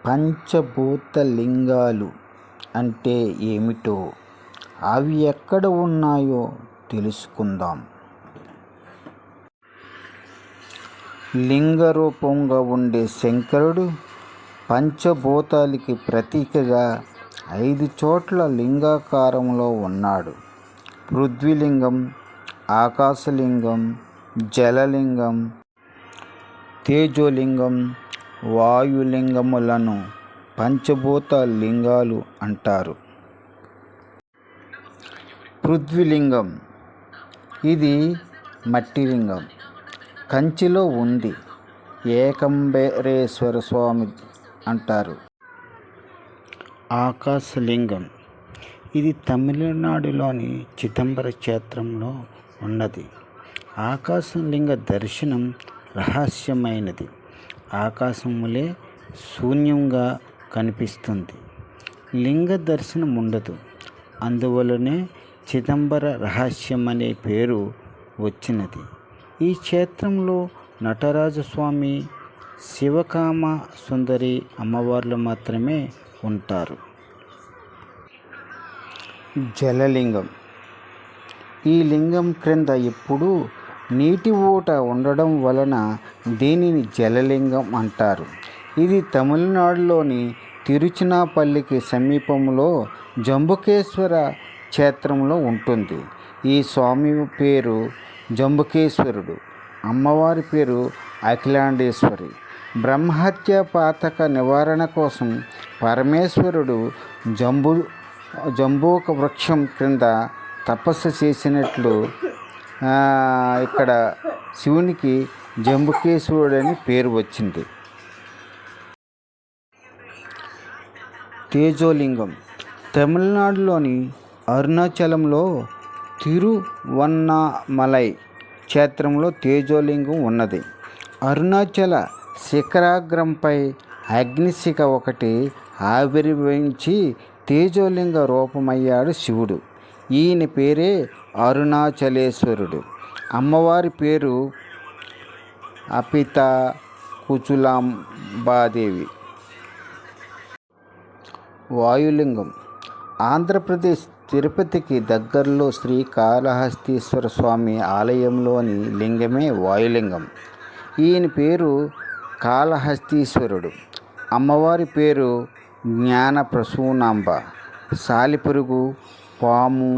పంచభూత లింగాలు అంటే ఏమిటో, అవి ఎక్కడ ఉన్నాయో తెలుసుకుందాం. లింగ రూపంగా ఉండే శంకరుడు పంచభూతాలకి ప్రతీకగా 5 చోట్ల లింగాకారంలో ఉన్నాడు. పృథ్వీలింగం, ఆకాశలింగం, జలలింగం, తేజోలింగం, వాయులింగములను పంచభూత లింగాలు అంటారు. పృథ్వీలింగం ఇది మట్టి లింగం, కంచిలో ఉంది. ఏకంబరేశ్వర స్వామి అంటారు. ఆకాశలింగం ఇది తమిళనాడులోని చిదంబర క్షేత్రంలో ఉన్నది. ఆకాశలింగ దర్శనం రహస్యమైనది. ఆకాశములే శూన్యంగా కనిపిస్తుంది. లింగ దర్శనం ఉండదు. అందువలనే చిదంబర రహస్యం అనే పేరు వచ్చినది. ఈ క్షేత్రంలో నటరాజస్వామి, శివకామ సుందరి అమ్మవార్లు మాత్రమే ఉంటారు. జలలింగం ఈ లింగం క్రింద ఎప్పుడూ నీటి ఊట ఉండడం వలన దీనిని జలలింగం అంటారు. ఇది తమిళనాడులోని తిరుచినాపల్లికి సమీపంలో జంబుకేశ్వర క్షేత్రంలో ఉంటుంది. ఈ స్వామి పేరు జంబుకేశ్వరుడు, అమ్మవారి పేరు అఖిలాండేశ్వరి. బ్రహ్మహత్య పాతక నివారణ కోసం పరమేశ్వరుడు జంబూక వృక్షం క్రింద తపస్సు చేసినట్లు ఇక్కడ శివునికి జంబుకేశ్వరుడు అని పేరు వచ్చింది. తేజోలింగం తమిళనాడులోని అరుణాచలంలో తిరువన్నామలై క్షేత్రంలో తేజోలింగం ఉన్నది. అరుణాచల శిఖరాగ్రంపై అగ్నిశిఖ ఒకటి ఆవిర్భవించి తేజోలింగ రూపమయ్యాడు శివుడు. ఈయన పేరే అరుణాచలేశ్వరుడు. అమ్మవారి పేరు అపిత కుచులాంబాదేవి. వాయులింగం ఆంధ్రప్రదేశ్ తిరుపతికి దగ్గరలో శ్రీకాళహస్తీశ్వర స్వామి ఆలయంలోని లింగమే వాయులింగం. ఈయన పేరు కాళహస్తీశ్వరుడు. అమ్మవారి పేరు జ్ఞాన ప్రసూనాంబ. సాలిపురుగు, పాము,